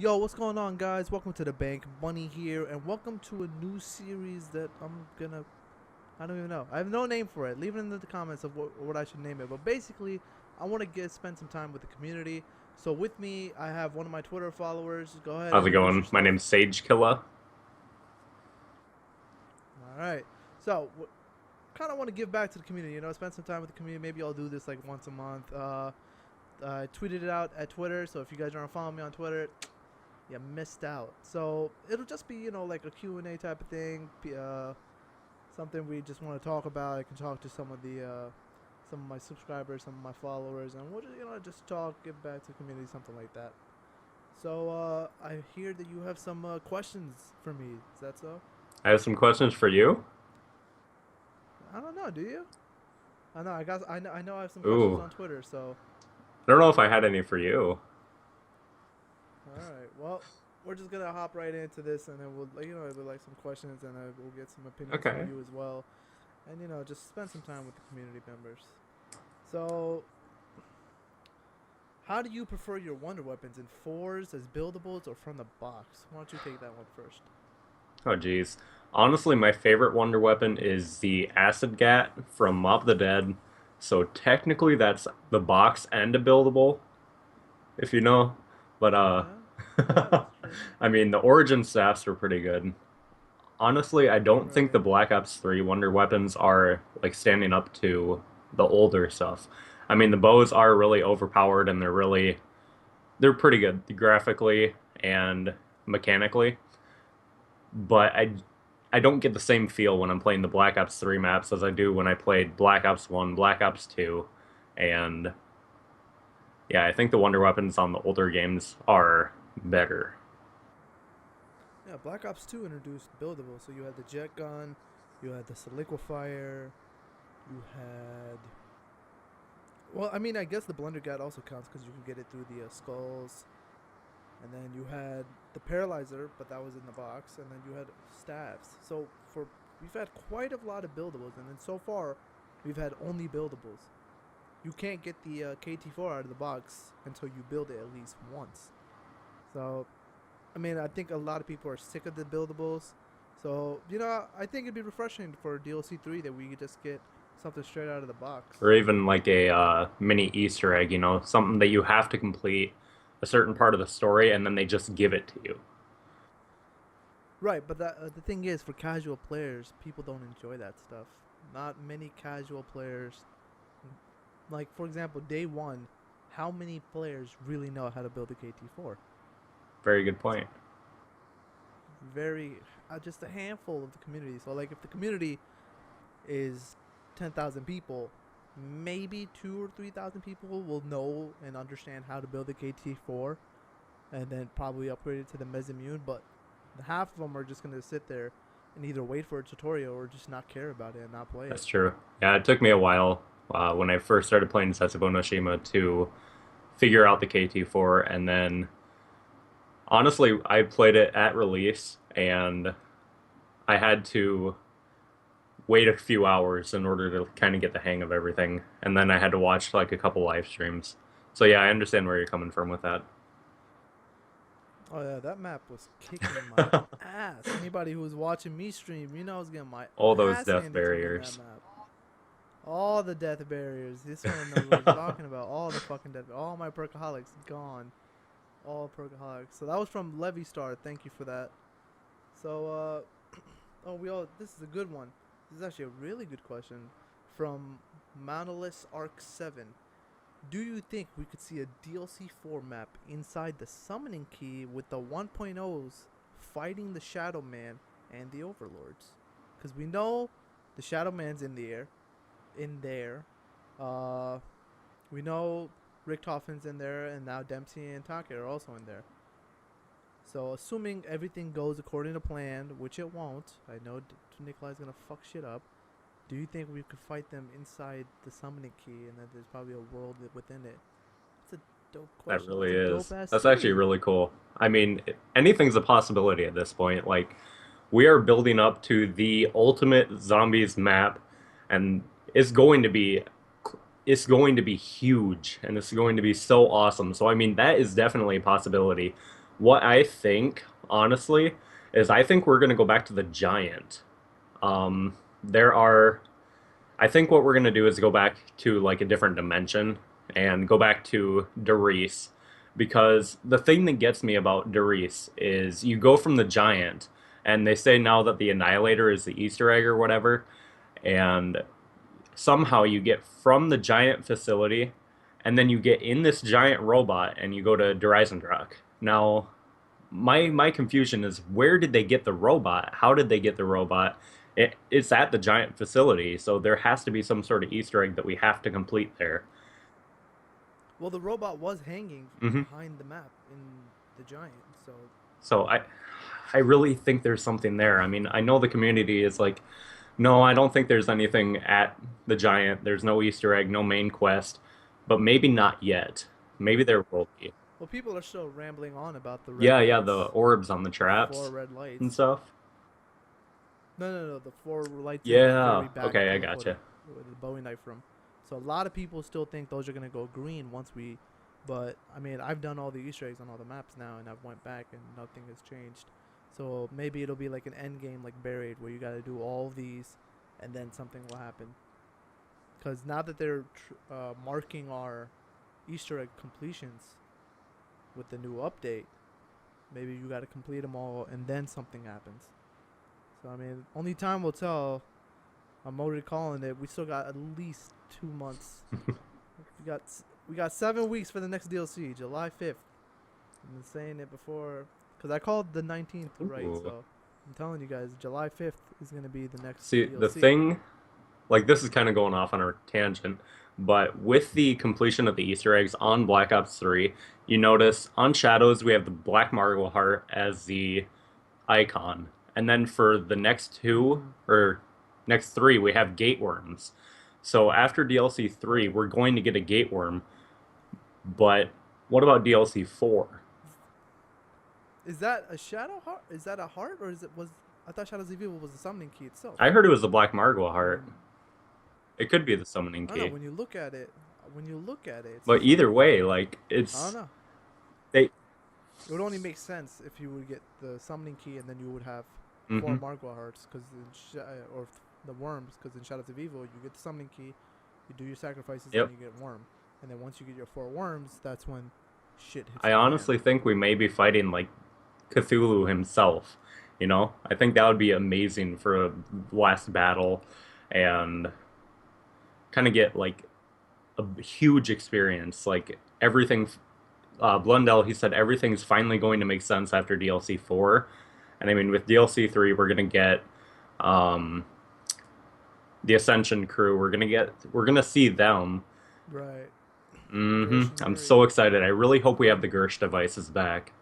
Yo, what's going on, guys? Welcome to the bank. Bunny here, and welcome to a new series that I don't even know. I have no name for it. Leave it in the comments of what I should name it. But basically, I want to spend some time with the community. So with me, I have one of my Twitter followers. Go ahead, How's it introduce going? My yourself. name's Sage Killa. All right. So, kind of want to give back to the community. Spend some time with the community. Maybe I'll do this like once a month. I tweeted it out at Twitter. So if you guys aren't following me on Twitter, you missed out. So it'll just be like a Q&A type of thing. Something we just want to talk about. I can talk to some of my subscribers, some of my followers, and we'll just talk, give back to the community, something like that. So I hear that you have some questions for me. Is that so? I have some questions for you. I don't know. Do you? I know. I know. I have some questions Ooh, on Twitter. So I don't know if I had any for you. all right. Well, we're just gonna hop right into this, and then we'll we'll like some questions, and we'll get some opinions from Okay. you as well, and just spend some time with the community members. So, how do you prefer your wonder weapons in fours as buildables or from the box? Why don't you take that one first? Oh, geez. Honestly, my favorite wonder weapon is the Acid Gat from Mob the Dead. So technically, that's the box and a buildable, if you know. But Yeah, yeah, that's true. I mean, the origin staffs are pretty good. Honestly, I don't think the Right. Black Ops 3 wonder weapons are like standing up to the older stuff. I mean, the bows are really overpowered and they're pretty good graphically and mechanically, but I don't get the same feel when I'm playing the Black Ops 3 maps as I do when I played Black Ops 1, Black Ops 2, and yeah, I think the wonder weapons on the older games are better. Yeah, Black Ops 2 introduced buildable. So you had the jet gun, you had the solidifier, you had. Well, I mean, I guess the Blunder Guide also counts because you can get it through the skulls. And then you had the Paralyzer, but that was in the box. And then you had staves. So we've had quite a lot of buildables. And then so far, we've had only buildables. You can't get the KT4 out of the box until you build it at least once. So I mean, I think a lot of people are sick of the buildables. So, I think it'd be refreshing for DLC 3 that we could just get something straight out of the box. Or even like a mini Easter egg, something that you have to complete a certain part of the story and then they just give it to you. Right, but the thing is, for casual players, people don't enjoy that stuff. Not many casual players. Like, for example, day one, how many players really know how to build a KT4? Very good point. Very, just a handful of the community. So, like, if the community is 10,000 people, maybe 2 or 3,000 people will know and understand how to build a KT4 and then probably upgrade it to the Mezzamune, but half of them are just going to sit there and either wait for a tutorial or just not care about it and not play it. That's true. Yeah, it took me a while when I first started playing Setsubo no Shima to figure out the KT4, and then honestly, I played it at release, and I had to wait a few hours in order to kind of get the hang of everything, and then I had to watch like a couple live streams. So yeah, I understand where you're coming from with that. Oh yeah, that map was kicking my ass. Anybody who was watching me stream, I was getting my All those ass death handed to me in that barriers. map. All the death barriers. This one knows what he's talking about. All the fucking death. All my perkaholics gone. All perkaholics. So that was from Levy Star. Thank you for that. So oh, this is a good one. This is actually a really good question from Manalus Arc 7. Do you think we could see a DLC 4 map inside the summoning key with the 1.0s fighting the Shadow Man and the Overlords? Because we know the Shadow Man's in there. Uh, we know Richtofen's in there, and now Dempsey and Take are also in there. So, assuming everything goes according to plan, which it won't, I know Nikolai's gonna fuck shit up. Do you think we could fight them inside the summoning key, and that there's probably a world within it? It's a dope That question. It's really a dope is. ass That's actually theory. really cool. I mean, anything's a possibility at this point. Like, we are building up to the ultimate zombies map, and it's going to be it's going to be huge, and it's going to be so awesome. So, I mean, that is definitely a possibility. What I think, honestly, is I think we're gonna go back to the giant. There are I think what we're gonna do is go back to like a different dimension and go back to Doris, because the thing that gets me about Doris is you go from the giant, and they say now that the Annihilator is the Easter egg or whatever, and somehow you get from the giant facility, and then you get in this giant robot and you go to Dreisendrach. Now, my confusion is, where did they get the robot? How did they get the robot? It's at the giant facility, so there has to be some sort of Easter egg that we have to complete there. Well, the robot was hanging Hmm. behind the map in the giant, so So I really think there's something there. I mean, I know the community is like, no, I don't think there's anything at the giant. There's no Easter egg, no main quest, but maybe not yet. Maybe there will be. well, people are still rambling on about the red Yeah, yeah, the lights, orbs on the the four traps red and lights. stuff. No, the four lights in the Yeah, very back okay, I teleporter gotcha. with the Bowie knife room. So a lot of people still think those are gonna go green once we, but I mean I've done all the Easter eggs on all the maps now, and I've went back and nothing has changed. So maybe it'll be like an end game like Buried, where you got to do all these, and then something will happen. Because now that they're marking our Easter egg completions with the new update, maybe you got to complete them all, and then something happens. So I mean, only time will tell. I'm already calling it. We still got at least 2 months. We got we got 7 weeks for the next DLC, July 5th. I've been saying it before because I called the 19th right. Ooh. So I'm telling you guys, July 5th is gonna be the next See, the DLC. thing, like this is kind of going off on a tangent, but with the completion of the Easter eggs on Black Ops 3, you notice on Shadows we have the Black Margle Heart as the icon. And then for the next two, Mm-hmm. or next three, we have gate worms. So after DLC 3, Right. we're going to get a gate worm, but what about DLC 4? Is that a shadow heart? Is that a heart, or is it was? I thought Shadows of Evil was the summoning key itself. I heard it was the Black Margle Heart. Um, It could be the summoning I don't know. key. When you look at it, it's the But either summoning way, key. like I don't it's know. they It would only make sense if you would get the summoning key and then you would have four hmm Margwa hearts, or the worms, because in Shadows of Evil you get the summoning key, you do your sacrifices, then Yep. you get worm, and then once you get your four worms, that's when shit hits I the fan. honestly think we may be fighting like Cthulhu himself. You know, I think that would be amazing for a last battle and kind of get like a huge experience. Like everything, Blundell, he said everything's finally going to make sense after DLC 4. And I mean, with DLC 3, we're going to get um, the Ascension crew. We're going to see them. Right. Gersh and I'm Yuri. so excited. I really hope we have the Gersh devices back.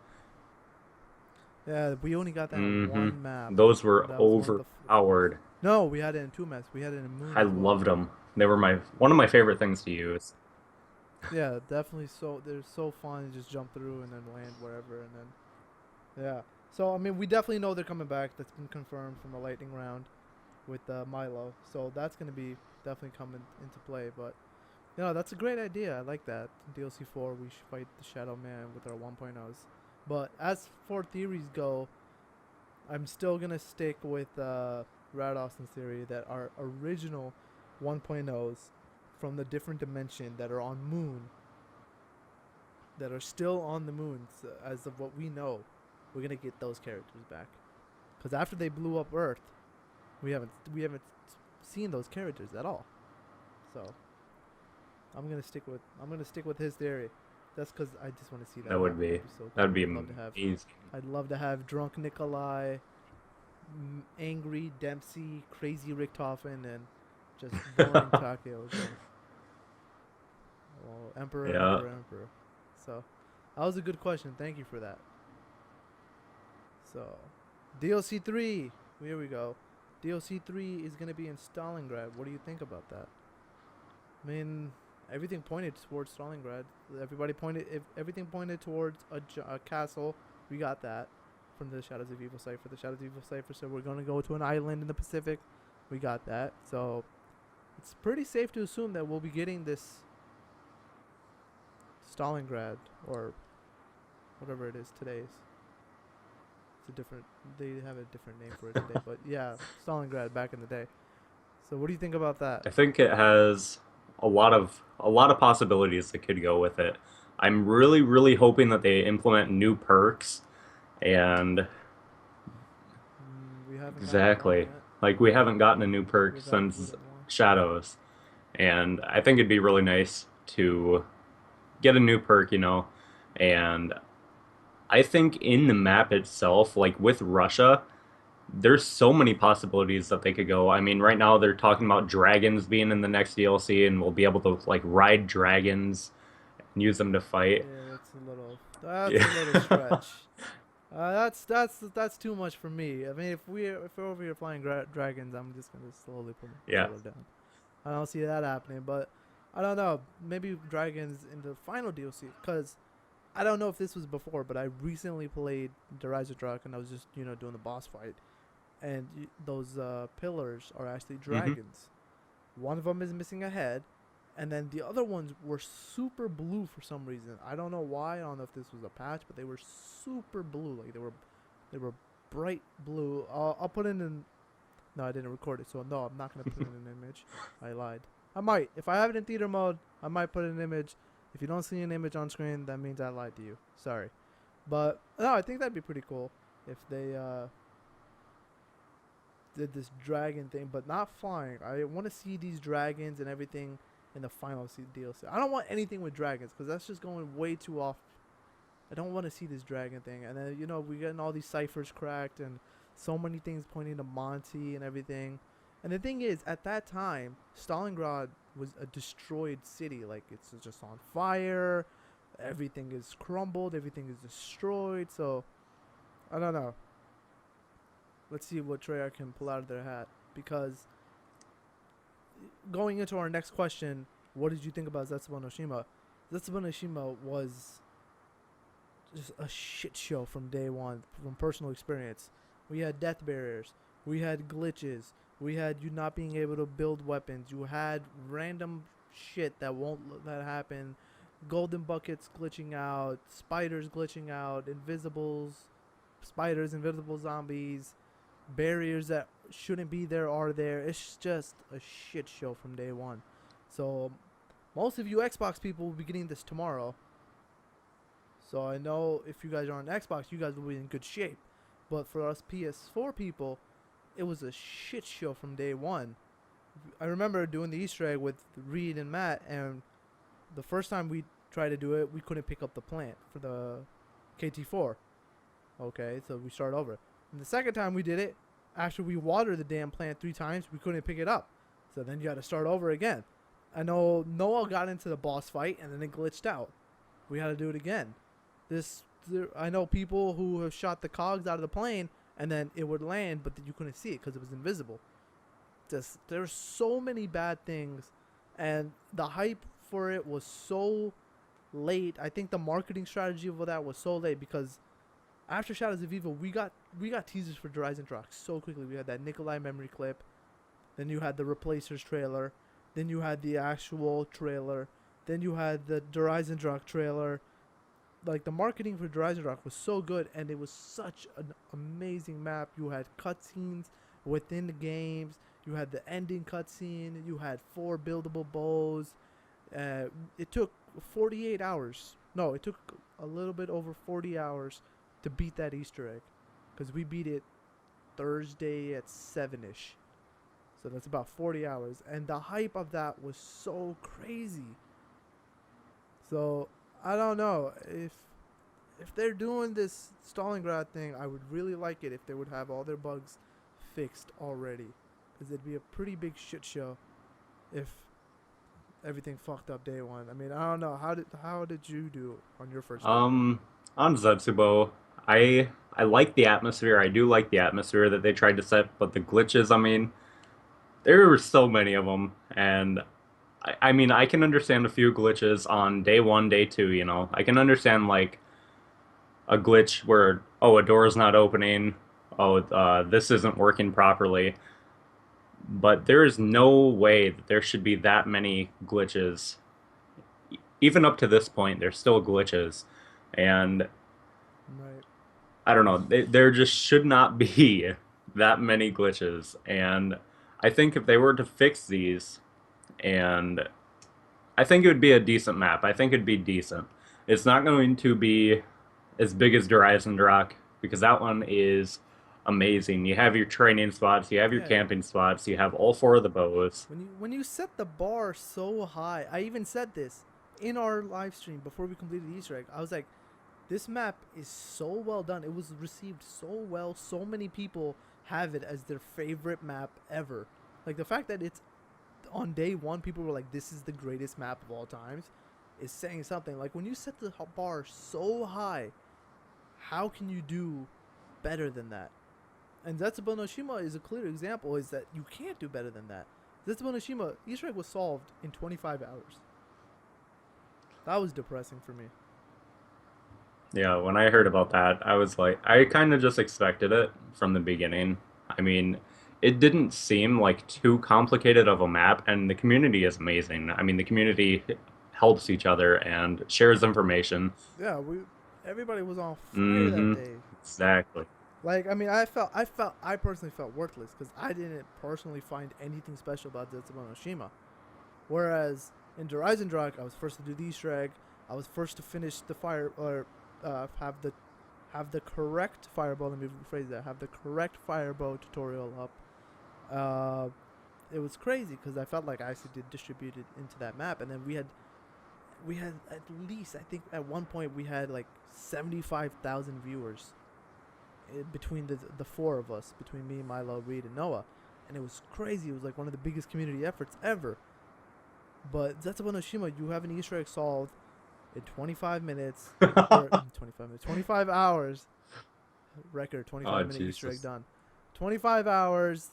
Yeah, we only got that on hmm one map. Those were That was one of the. overpowered. No, we had it in two maps. We had it in Moon I as well. loved them. They were my one of my favorite things to use. Yeah, definitely. So they're so fun to just jump through and then land wherever, and then yeah. So I mean, we definitely know they're coming back. That's been confirmed from the lightning round with Milo. So that's gonna be definitely coming into play. But that's a great idea. I like that. In DLC 4, we should fight the Shadow Man with our 1.0s. But as for theories go, I'm still gonna stick with Rad Austin's theory that our original 1.0s from the different dimension that are on Moon, that are still on the moon, as of what we know, we're gonna get those characters back. Because after they blew up Earth, we haven't seen those characters at all. So I'm gonna stick with his theory. That's because I just want to see that That would happen. be That'd be so that would cool. be amazing. I'd love to have drunk Nikolai, angry Dempsey, crazy Richtofen, and just boring Takeo. Well, Emperor, Yeah. Emperor, Emperor. So that was a good question. Thank you for that. So DLC 3. Here we go. DLC 3 is gonna be in Stalingrad. What do you think about that? I mean, everything pointed towards Stalingrad. Everything pointed towards a castle. We got that from the Shadows of Evil cipher. The Shadows of Evil cipher said we're gonna go to an island in the Pacific. We got that. So it's pretty safe to assume that we'll be getting this Stalingrad, or whatever it is today's. a different. They have a different name for it today, but yeah, Stalingrad back in the day. So what do you think about that? I think it has a lot of possibilities that could go with it. I'm really, really hoping that they implement new perks and We haven't gotten one exactly yet. like we haven't gotten a new perk We've had we since got one. Shadows, and I think it'd be really nice to get a new perk, and I think in the map itself, like with Russia, there's so many possibilities that they could go. I mean, right now they're talking about dragons being in the next DLC, and we'll be able to like ride dragons and use them to fight. Yeah, that's a little. That's Yeah. a little stretch. That's too much for me. I mean, if we're over here flying dragons, I'm just gonna slowly put my Yeah. controller down. I don't see that happening, but I don't know. Maybe dragons in the final DLC, because I don't know if this was before, but I recently played the Rise of Drak, and I was just doing the boss fight, and those pillars are actually Hmm. dragons. One of them is missing a head, and then the other ones were super blue for some reason. I don't know why. I don't know if this was a patch, but they were super blue. Like they were bright blue. I'll put it in. No, I didn't record it, so no, I'm not gonna put it in an image. I lied. I might. If I have it in theater mode, I might put an image. If you don't see an image on screen, that means I lied to you. Sorry. But no, I think that'd be pretty cool if they did this dragon thing, but not flying. I want to see these dragons and everything in the final DLC. I don't want anything with dragons because that's just going way too off. I don't want to see this dragon thing. And then we getting all these ciphers cracked and so many things pointing to Monty and everything. And the thing is, at that time, Stalingrad was a destroyed city. Like it's just on fire. Everything is crumbled. Everything is destroyed. So I don't know. Let's see what Treyarch can pull out of their hat. Because going into our next question, what did you think about Zetsubo no Shima? Zetsubo no Shima was just a shit show from day one, from personal experience. We had death barriers. We had glitches. We had you not being able to build weapons. You had random shit that happen. Golden buckets glitching out. Spiders glitching out. Invisibles. Spiders, invisible zombies, barriers that shouldn't be there are there. It's just a shit show from day one. So most of you Xbox people will be getting this tomorrow. So I know if you guys are on Xbox, you guys will be in good shape. But for us PS4 people, it was a shit show from day one. I remember doing the Easter egg with Reed and Matt, and the first time we tried to do it, we couldn't pick up the plant for the KT4. Okay, so we start over. And the second time we did it, after we watered the damn plant 3 times, we couldn't pick it up. So then you got to start over again. I know Noah got into the boss fight and then it glitched out. We had to do it again. I know people who have shot the cogs out of the plane and then it would land, but you couldn't see it because it was invisible. There's so many bad things, and the hype for it was so late. I think the marketing strategy of that was so late because after Shadows of Evil, we got teasers for Horizon Rock so quickly. We had that Nikolai memory clip, then you had the Replacers trailer, then you had the actual trailer, then you had the Horizon Rock trailer. Like the marketing for Horizon Rock was so good, and it was such an amazing map. You had cutscenes within the games. You had the ending cutscene. You had 4 buildable bows. It took 48 hours. No, it took a little bit over 40 hours to beat that Easter egg, because we beat it Thursday at 7ish. So that's about 40 hours, and the hype of that was so crazy. So I don't know if they're doing this Stalingrad thing. I would really like it if they would have all their bugs fixed already, because it'd be a pretty big shit show if everything fucked up day one. I mean, I don't know how did you do on your first day? Um, on Zetsubo, I like the atmosphere. I do like the atmosphere that they tried to set, but the glitches, I mean, there were so many of them, and I mean, I can understand a few glitches on day one, day two. I can understand like a glitch where a door is not opening, this isn't working properly. But there is no way that there should be that many glitches. Even up to this point, there's still glitches, and Right. I don't know. There just should not be that many glitches, and I think if they were to fix these, and I think it would be a decent map. I think it'd be decent. It's not going to be as big as Horizon Rock because that one is amazing. You have your training spots, you have your Yeah. camping spots, you have all four of the bows. When you set the bar so high, I even said this in our live stream before we completed the Easter egg. I was like, this map is so well done. It was received so well. So many people have it as their favorite map ever. Like the fact that it's on day one, people were like, "This is the greatest map of all times," is saying something. Like when you set the bar so high, how can you do better than that? And Zetsubo no Shima is a clear example. Is that you can't do better than that. Zetsubo no Shima Easter egg was solved in 25 hours. That was depressing for me. Yeah, when I heard about that, I was like, I kind of just expected it from the beginning. I mean, it didn't seem like too complicated of a map, and the community is amazing. I mean, the community helps each other and shares information. Yeah, everybody was on fire that Mm-hmm. day. Exactly. Like, I mean, I personally felt worthless because I didn't personally find anything special about Zetsubo no Shima. Whereas in Horizon Drag, I was first to do the Easter egg. I was first to finish the fire or have the correct fireball. Let me rephrase that. Have the correct fireball tutorial up. Uh, it was crazy because I felt like I actually did distribute it into that map, and then we had at least, I think at one point we had like 75,000 viewers between the four of us, between me, Milo, Reed, and Noah, and it was crazy. It was like one of the biggest community efforts ever. But Zetsubo no Shima, you have an Easter egg solved in 25 minutes, or 25 minutes, 25 hours. Record Oh, 25-minute Easter egg Jesus. done. 25 hours.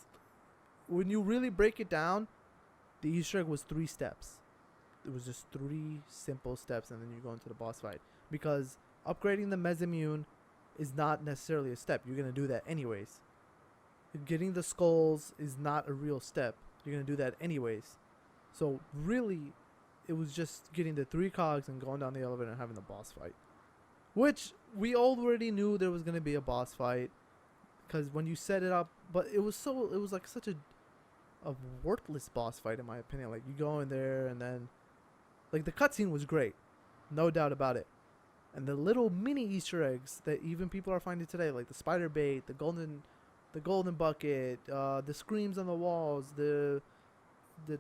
When you really break it down, the Easter egg was 3 steps. It was just 3 simple steps, and then you go into the boss fight. Because upgrading the Mesamune is not necessarily a step. You're gonna do that anyways. Getting the skulls is not a real step. You're gonna do that anyways. So really, it was just getting the 3 cogs and going down the elevator and having the boss fight. Which we already knew there was gonna be a boss fight, because when you set it up, but it was like such a worthless boss fight in my opinion. Like you go in there and then, like the cutscene was great, no doubt about it. And the little mini Easter eggs that even people are finding today, like the spider bait, the golden bucket, the screams on the walls, the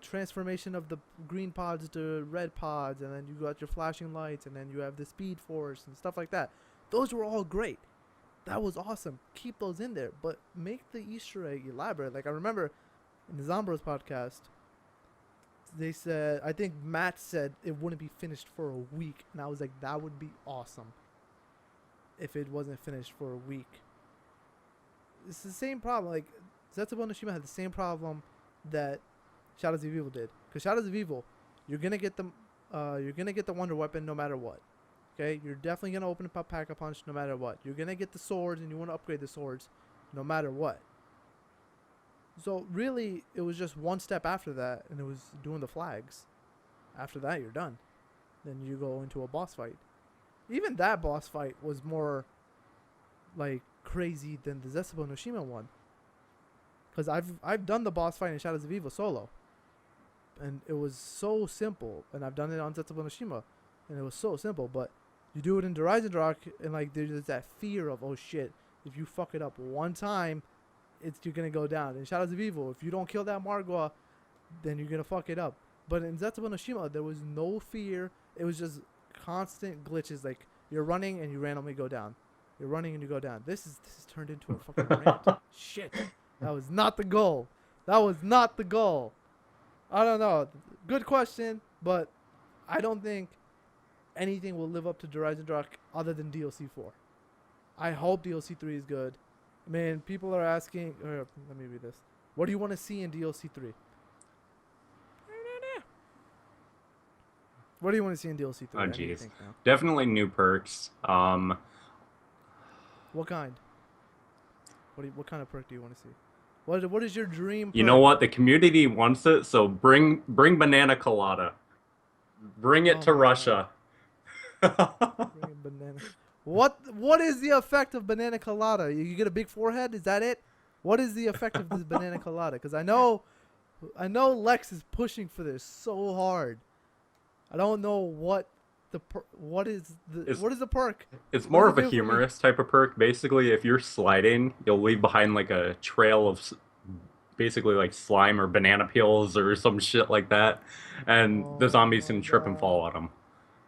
transformation of the green pods to red pods, and then you got your flashing lights, and then you have the speed force and stuff like that. Those were all great. That was awesome. Keep those in there, but make the Easter egg elaborate. Like I remember in the Zombros podcast, they said, I think Matt said it wouldn't be finished for a week, and I was like, that would be awesome if it wasn't finished for a week. It's the same problem. Like Zetsubo no Shima had the same problem that Shadows of Evil did. Because Shadows of Evil, you're gonna get the Wonder Weapon no matter what. Okay, you're definitely gonna open up Pack a Punch no matter what. You're gonna get the swords, and you want to upgrade the swords no matter what. So really, it was just one step after that, and it was doing the flags. After that, you're done. Then you go into a boss fight. Even that boss fight was more like crazy than the Zetsubo no Shima one. Because I've done the boss fight in Shadows of Evil solo, and it was so simple. And I've done it on Zetsubo no Shima, and it was so simple. But you do it in Horizon Rock, and like there's that fear of, oh shit, if you fuck it up one time, you're gonna go down. In Shadows of Evil, if you don't kill that Margwa, then you're gonna fuck it up. But in Zetsubo no Shima, there was no fear. It was just constant glitches. Like you're running and you randomly go down. You're running and you go down. This is turned into a fucking rant. Shit. That was not the goal. That was not the goal. I don't know. Good question, but I don't think anything will live up to Horizon Rock other than DLC 4. I hope DLC 3 is good. I mean, people are asking. Let me read this. What do you want to see in DLC 3? What do you want to see in DLC 3? Oh, I need to jeez. think now. Definitely new perks. What kind? What kind of perk do you want to see? What is your dream You know perk? what? The community wants it, so bring banana colada. Bring it Oh to my god. Russia. Bring a banana. What is the effect of banana colada? You get a big forehead? Is that it? What is the effect of this banana colada? Because I know Lex is pushing for this so hard. I don't know It's what is the perk? it's What does more it of a do for me? humorous type of perk. Basically, if you're sliding, you'll leave behind like a trail of basically like slime or banana peels or some shit like that, and the Oh zombies my can trip and god. fall on them.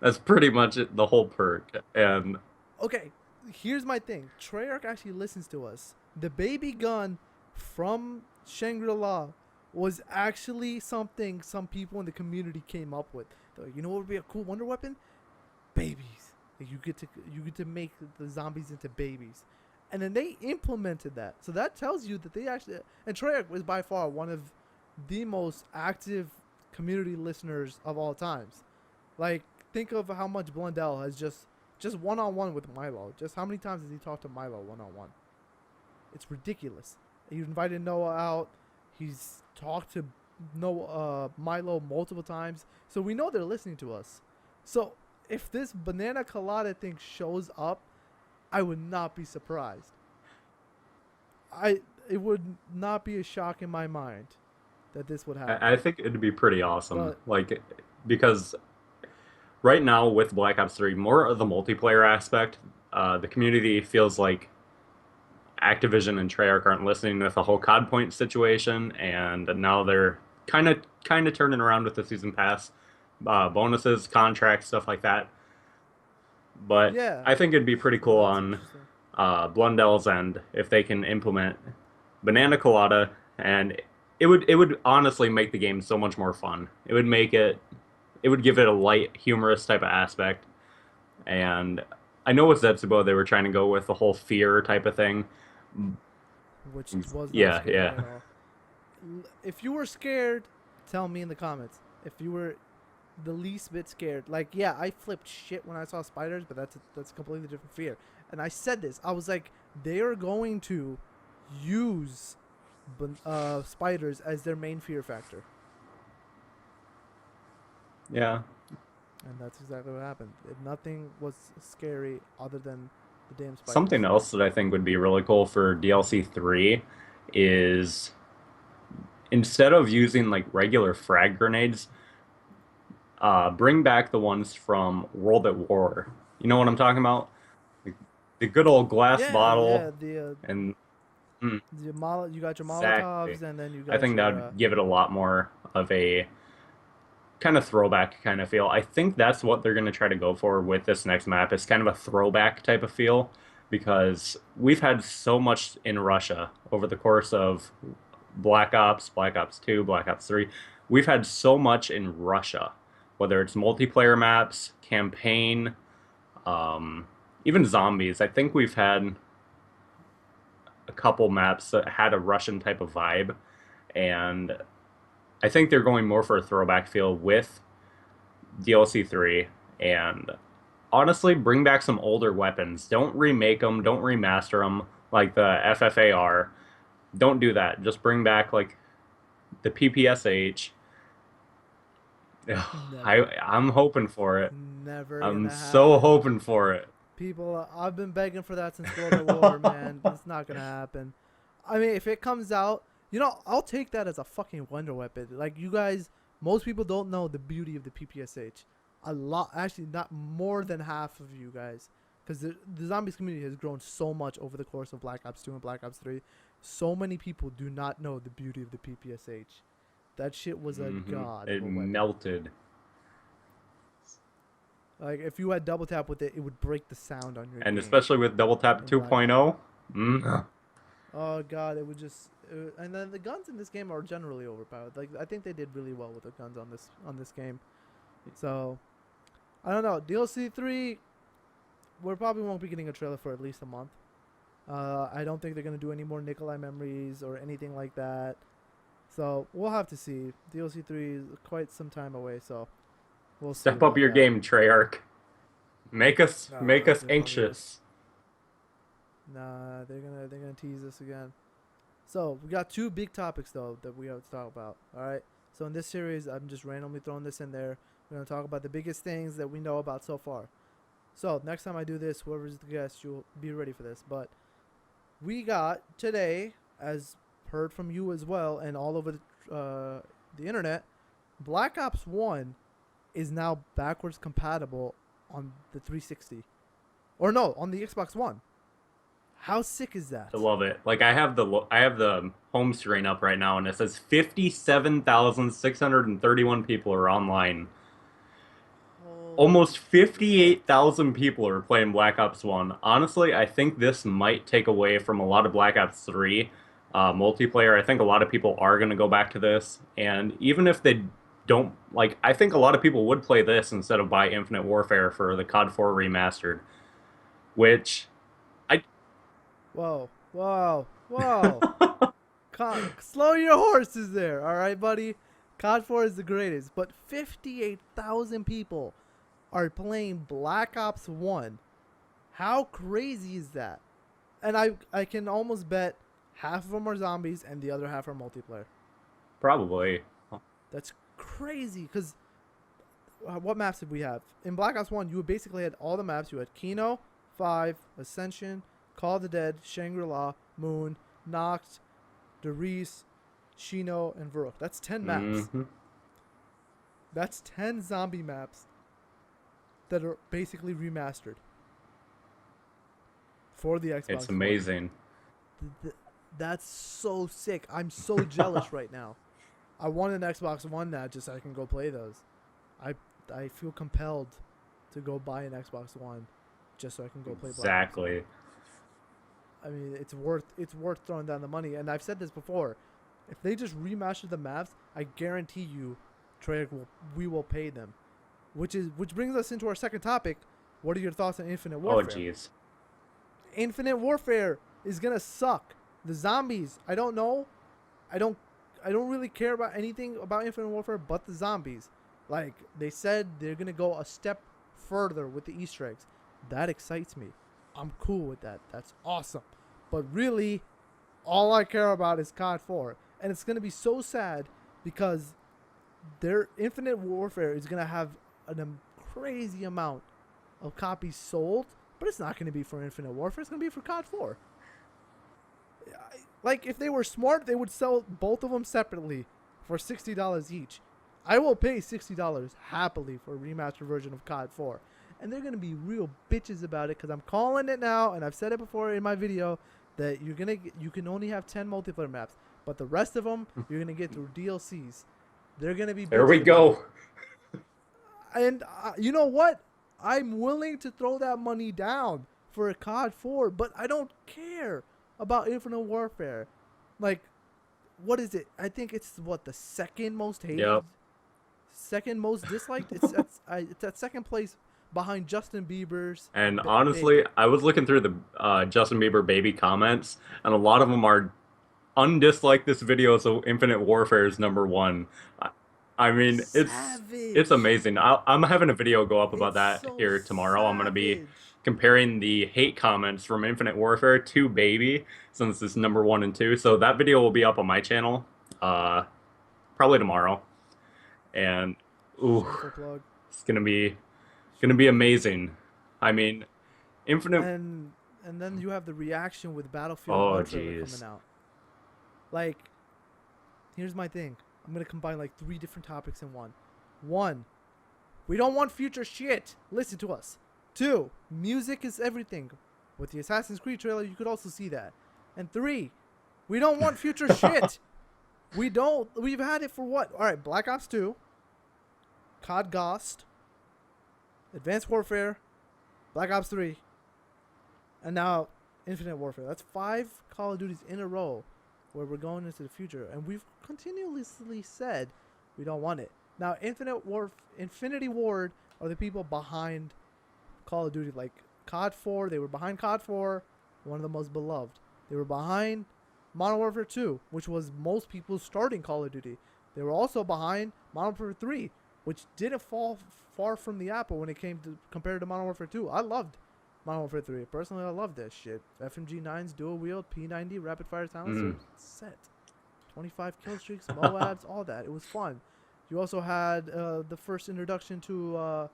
That's pretty much it, the whole perk. And Okay, here's my thing. Treyarch actually listens to us. The baby gun from Shangri-La was actually something some people in the community came up with. They're like, you know what would be a cool wonder weapon? Babies. Like, you get to make the zombies into babies. And then they implemented that. So that tells you that they actually, and Treyarch was by far one of the most active community listeners of all times. Like, think of how much Blundell has just one on one with Milo. Just how many times has he talked to Milo one on one? It's ridiculous. He invited Noah out. He's talked to Milo multiple times. So we know they're listening to us. So if this banana colada thing shows up, I would not be surprised. It would not be a shock in my mind that this would happen. I think it'd be pretty awesome. But Like, because right now with Black Ops 3, more of the multiplayer aspect, the community feels like Activision and Treyarch aren't listening with the whole COD point situation, and now they're kind of turning around with the season pass bonuses, contracts, stuff like that. But yeah, I think it'd be pretty so cool that's on interesting. Blundell's end if they can implement Banana Colada, and it would honestly make the game so much more fun. It would give it a light, humorous type of aspect. And I know with Zetsubo they were trying to go with the whole fear type of thing. Which was not Yeah, scary yeah. at all. If you were scared, tell me in the comments. If you were the least bit scared, like, yeah, I flipped shit when I saw spiders, but that's a completely different fear. And I said this, I was like, they are going to use spiders as their main fear factor, Yeah. and that's exactly what happened. Nothing was scary other than the damn Something spiders. else that I think would be really cool for DLC 3 is instead of using like regular frag grenades, bring back the ones from World at War. You know what I'm talking about? Like, the good old glass Yeah, bottle yeah. and mm, You got your exactly. Molotovs, and then you I got think that your would give it a lot more of a kind of throwback kind of feel. I think that's what they're going to try to go for with this next map. It's kind of a throwback type of feel because we've had so much in Russia over the course of Black Ops, Black Ops 2, Black Ops 3. We've had so much in Russia, whether it's multiplayer maps, campaign, um, even zombies. I think we've had a couple maps that had a Russian type of vibe, and I think they're going more for a throwback feel with DLC 3 and honestly bring back some older weapons. Don't remake them, don't remaster them like the FFAR. Don't do that. Just bring back like the PPSH. I never. I'm hoping for it. Never I'm gonna so happen. hoping for it. People, I've been begging for that since World at War, man. It's not gonna happen. I mean, if it comes out, I'll take that as a fucking wonder weapon. Like, you guys, most people don't know the beauty of the PPSH. A lot, actually, not more than half of you guys, because the zombies community has grown so much over the course of Black Ops 2 and Black Ops 3. So many people do not know the beauty of the PPSH. That shit was a god of It a weapon. melted. Like, if you had double tap with it, it would break the sound on your And game especially with Double Tap in Black. 2.0. Mm. Oh god, it would just. And then the guns in this game are generally overpowered. Like, I think they did really well with the guns on this game. So I don't know. DLC 3, we probably won't be getting a trailer for at least a month. I don't think they're gonna do any more Nikolai memories or anything like that. So we'll have to see. DLC 3 is quite some time away, so we'll see Step up about your that. game, Treyarch. Make us Nah, make that's us just pointless. anxious. Nah, they're gonna tease us again. So we got two big topics though that we have to talk about. All right. So in this series, I'm just randomly throwing this in there. We're gonna talk about the biggest things that we know about so far. So next time I do this, whoever's the guest, you'll be ready for this. But we got today, as heard from you as well, and all over the internet, Black Ops 1 is now backwards compatible on the 360. Or no, on the Xbox One. How sick is that? I love it. Like I have the home screen up right now, and it says 57,631 people are online. Holy Almost 58,000 people are playing Black Ops 1. Honestly, I think this might take away from a lot of Black Ops 3 multiplayer. I think a lot of people are going to go back to this. And even if they don't, like, I think a lot of people would play this instead of buy Infinite Warfare for the COD 4 Remastered, which I. Whoa, whoa, whoa. Slow your horses there, all right, buddy? COD 4 is the greatest, but 58,000 people are playing Black Ops 1. How crazy is that? And I can almost bet half of them are zombies and the other half are multiplayer. Probably. That's crazy, because what maps did we have? In Black Ops 1, you basically had all the maps. You had Kino, 5, Ascension, Call of the Dead, Shangri-La, Moon, Nox, Derice, Shino, and Varuk. That's 10 maps. Mm-hmm. That's 10 zombie maps that are basically remastered for the Xbox It's One. amazing. That's so sick. I'm so jealous right now. I want an Xbox One now just so I can go play those. I feel compelled to go buy an Xbox One just so I can go play Black Ops. Exactly. I mean, it's worth throwing down the money. And I've said this before. If they just remaster the maps, I guarantee you, Treyarch we will pay them. Which brings us into our second topic. What are your thoughts on Infinite Warfare? Oh, jeez. Infinite Warfare is gonna suck. The zombies, I don't know. I don't really care about anything about Infinite Warfare but the zombies. Like, they said they're gonna go a step further with the Easter eggs. That excites me. I'm cool with that. That's awesome. But really, all I care about is COD 4. And it's gonna be so sad because their Infinite Warfare is gonna have a crazy amount of copies sold, but it's not gonna be for Infinite Warfare. It's gonna be for COD 4. Like, if they were smart, they would sell both of them separately for $60 each. I will pay $60 happily for a remastered version of COD 4. And they're going to be real bitches about it because I'm calling it now, and I've said it before in my video, that you can only have 10 multiplayer maps. But the rest of them, you're going to get through DLCs. They're going to be bitches. There we go. And you know what? I'm willing to throw that money down for a COD 4, but I don't care about Infinite Warfare. Like, what is it? I think it's the second most hated, Yep. second most disliked. It's at second place behind Justin Bieber's. And honestly, I was looking through the Justin Bieber baby comments, and a lot of them are undislike this video, so Infinite Warfare is #1. I mean, it's amazing. I'm having a video go up about that so here tomorrow. I'm gonna be savage. comparing the hate comments from Infinite Warfare to Baby, since it's #1 and 2. So that video will be up on my channel, probably tomorrow. And Shameless plug. it's gonna be amazing. I mean, Infinite. And then you have the reaction with Battlefield Oh, 1 trailer jeez. coming out. Like, here's my thing. I'm gonna combine like 3 different topics in one. 1, we don't want future shit. Listen to us. 2, music is everything. With the Assassin's Creed trailer, you could also see that. And 3, we don't want future shit. We don't. We've had it for what? All right, Black Ops 2, COD Ghost, Advanced Warfare, Black Ops 3, and now Infinite Warfare. That's 5 Call of Duties in a row where we're going into the future. And we've continuously said we don't want it. Now, Infinity Ward are the people behind Call of Duty. Like COD 4, they were behind COD 4, one of the most beloved. They were behind Modern Warfare 2, which was most people's starting Call of Duty. They were also behind Modern Warfare 3, which didn't fall far from the apple when it came to compared to Modern Warfare 2. I loved Modern Warfare 3. Personally, I love this shit. FMG9s, dual wield, P90, rapid fire silencer, set. 25 kill streaks, Moabs, all that. It was fun. You also had the first introduction to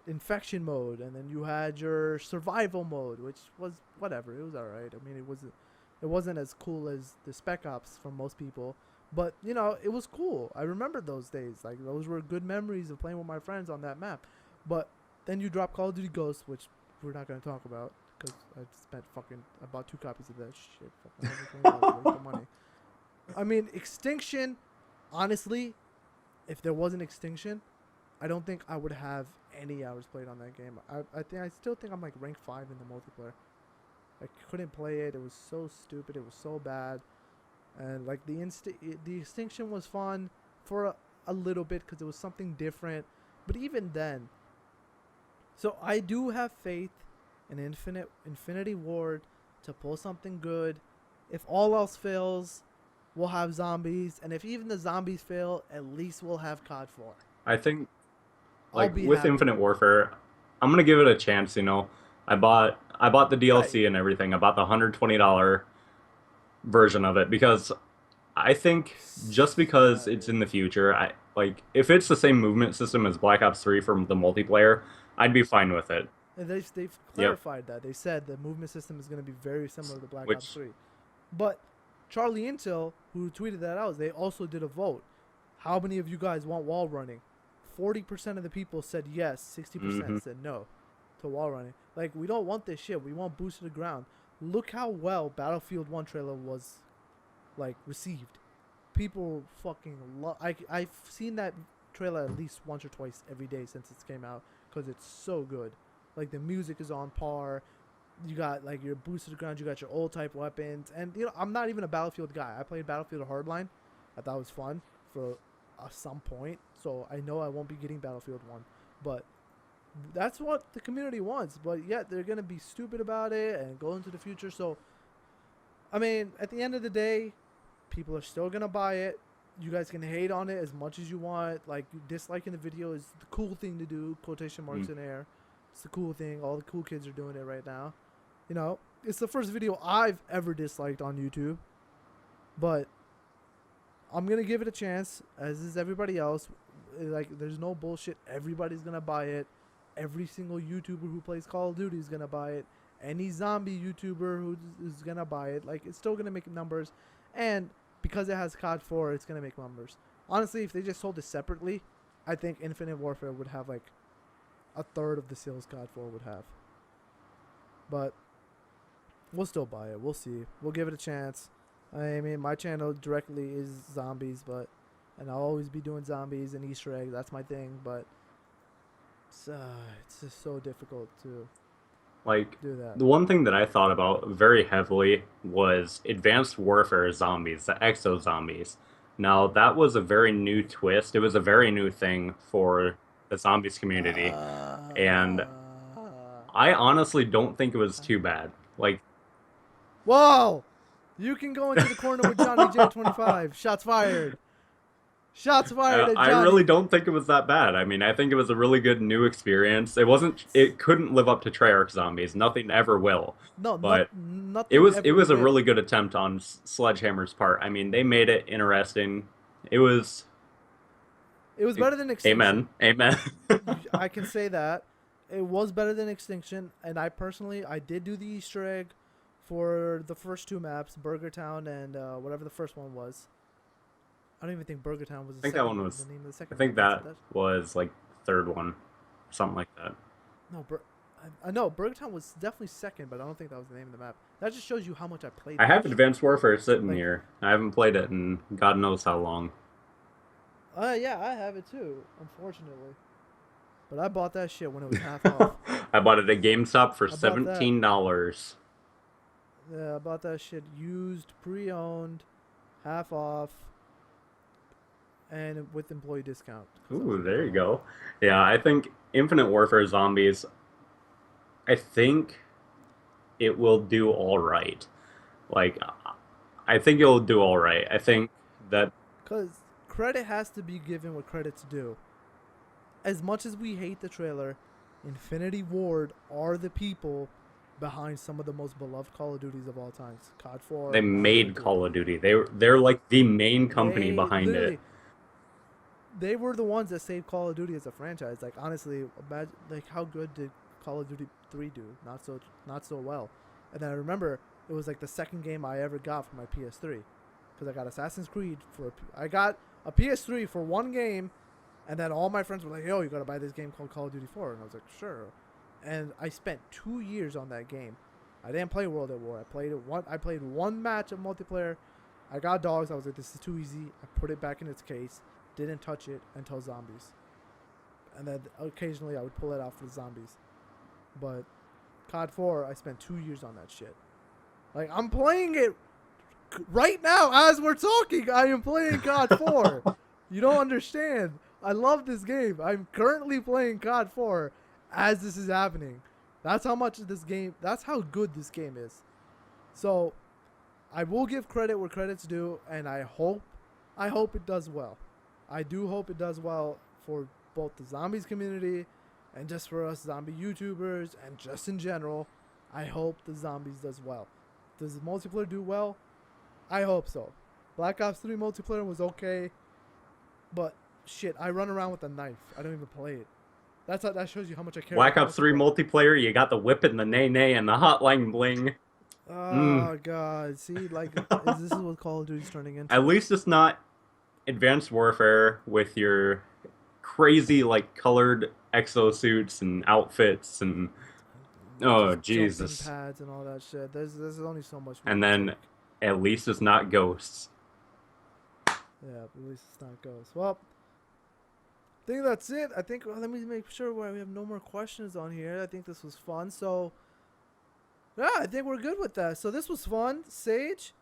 infection mode, and then you had your survival mode, which was whatever. It was all right. I mean, it wasn't as cool as the Spec Ops for most people, but you know, it was cool. I remember those days. Like those were good memories of playing with my friends on that map. But then you drop Call of Duty Ghosts, which we're not gonna talk about because I spent fucking I bought 2 copies of that shit. Fucking $120 waste of money. I mean, Extinction. Honestly, if there wasn't Extinction, I don't think I would have any hours played on that game. I still think I'm like rank 5 in the multiplayer. I couldn't play it. It was so stupid. It was so bad. And like the Extinction was fun for a little bit because it was something different. But even then, so I do have faith in Infinity Ward to pull something good. If all else fails, we'll have zombies, and if even the zombies fail, at least we'll have COD 4. I think I'll like be with happy. Infinite Warfare, I'm gonna give it a chance. You know, I bought the Right. DLC and everything. I bought the $120 version of it because I think just because it's Dude. in the future, I like if it's the same movement system as Black Ops 3 from the multiplayer, I'd be fine with it. And they've Yep. clarified that. They said the movement system is going to be very similar to Black Ops Which 3. But Charlie Intel, who tweeted that out, they also did a vote. How many of you guys want wall running? 40% of the people said yes, 60% hmm said no to wall running. Like, we don't want this shit. We want boost to the ground. Look how well Battlefield 1 trailer was, like, received. People fucking love. I've seen that trailer at least once or twice every day since it came out because it's so good. Like, the music is on par. You got like your boots to the ground. You got your old type weapons, and you know I'm not even a Battlefield guy. I played Battlefield Hardline. I thought it was fun for some point, so I know I won't be getting Battlefield 1, but that's what the community wants. But yet they're gonna be stupid about it and go into the future. So I mean, at the end of the day, people are still gonna buy it. You guys can hate on it as much as you want. Like, disliking the video is the cool thing to do. Quotation marks in air. It's the cool thing. All the cool kids are doing it right now. You know, it's the first video I've ever disliked on YouTube. But I'm gonna give it a chance, as is everybody else. Like, there's no bullshit. Everybody's gonna buy it. Every single YouTuber who plays Call of Duty is gonna buy it. Any zombie YouTuber who is gonna buy it, like, it's still gonna make numbers. And because it has COD 4, it's gonna make numbers. Honestly, if they just sold it separately, I think Infinite Warfare would have like a third of the sales COD 4 would have. But we'll still buy it. We'll see. We'll give it a chance. I mean, my channel directly is zombies, and I'll always be doing zombies and Easter eggs. That's my thing. But it's just so difficult to like do that. the one thing that I thought about very heavily was Advanced Warfare Zombies, the Exo Zombies. Now that was a very new twist. It was a very new thing for the zombies community, and I honestly don't think it was too bad. Like Whoa! You can go into the corner with Johnny J25. Shots fired. Shots fired at I really Johnny. don't think it was that bad. I mean, I think it was a really good new experience. It wasn't. It couldn't live up to Treyarch Zombies. Nothing ever will. No, But it nothing was it ever was a really will. good attempt on Sledgehammer's part. I mean, they made it interesting. It was. It was better than Amen. Extinction. Amen. I can say that. It was better than Extinction, and I did do the Easter egg for the first 2 maps, Burger Town and whatever the first one was. I don't even think Burger Town was I think that one the was. name of the I second map. think that was like third one, something like that. No, I know Burger Town was definitely second, but I don't think that was the name of the map. That just shows you how much I played I that have shit. Advanced Warfare sitting Like, here. I haven't played it in God knows how long. yeah, I have it too, unfortunately. But I bought that shit when it was half off. I bought it at GameStop for I bought that. $17. Yeah, I bought that shit used, pre-owned, half off, and with employee discount because I was Ooh, a there you workaholic. go. Yeah, I think Infinite Warfare Zombies, I think it will do all right. Like, I think it'll do all right. I think that Because credit has to be given what credit's due. As much as we hate the trailer, Infinity Ward are the people behind some of the most beloved Call of Duties of all time. COD they 4, Modern Warfare made 2. Call of Duty. They're like the main company They behind it. literally, they were the ones that saved Call of Duty as a franchise. Like honestly, imagine like how good did Call of Duty 3 do? Not so well. And then I remember it was like the second game I ever got for my PS3 because I got Assassin's Creed I got a PS3 for one game, and then all my friends were like, "Yo, you gotta buy this game called Call of Duty 4," and I was like, "Sure." And I spent 2 years on that game. I didn't play World at War. I played one match of multiplayer. I got dogs. I was like, "This is too easy." I put it back in its case. Didn't touch it until zombies. And then occasionally I would pull it out for the zombies. But COD 4, I spent 2 years on that shit. Like, I'm playing it right now as we're talking. I am playing COD 4. You don't understand. I love this game. I'm currently playing COD 4 as this is happening. That's how much of this game, that's how good this game is. So, I will give credit where credit's due, and I hope it does well. I do hope it does well for both the zombies community and just for us zombie YouTubers and just in general. I hope the zombies does well. Does the multiplayer do well? I hope so. Black Ops 3 multiplayer was okay, but shit, I run around with a knife. I don't even play it. That shows you how much I care. Black Ops 3 multiplayer, you got the whip and the nay nay and the hotline bling. Oh god, see, like this is what Call of Duty's turning into. At least it's not Advanced Warfare with your crazy like colored exosuits and outfits and oh Jesus, jumping pads and all that shit. There's only so much. And then at least it's not Ghosts. Yeah, at least it's not Ghosts. Well, I think that's it. I think let me make sure we have no more questions on here. I think this was fun. So yeah, I think we're good with that. So this was fun. Sage,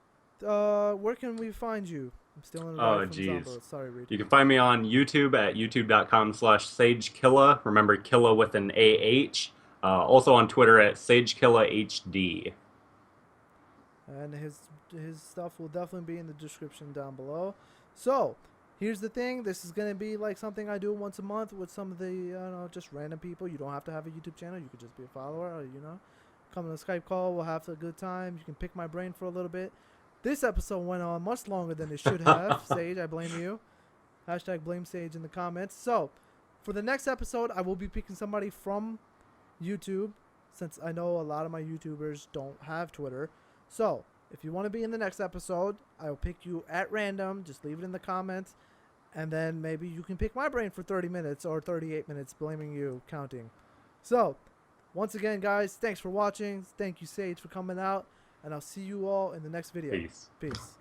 where can we find you? I'm still in the Oh jeez. Sorry, Reed. You can find me on YouTube at youtube.com/SageKilla. Remember Killa with an AH. Also on Twitter at SageKillaHD. And his stuff will definitely be in the description down below. So here's the thing. This is gonna be like something I do once a month with some of the just random people. You don't have to have a YouTube channel. You could just be a follower, or come on a Skype call. We'll have a good time. You can pick my brain for a little bit. This episode went on much longer than it should have. Sage, I blame you. Hashtag blame Sage in the comments. So, for the next episode, I will be picking somebody from YouTube, since I know a lot of my YouTubers don't have Twitter. So, if you want to be in the next episode, I will pick you at random. Just leave it in the comments. And then maybe you can pick my brain for 30 minutes or 38 minutes, blaming you, counting. So, once again, guys, thanks for watching. Thank you, Sage, for coming out. And I'll see you all in the next video. Peace. Peace.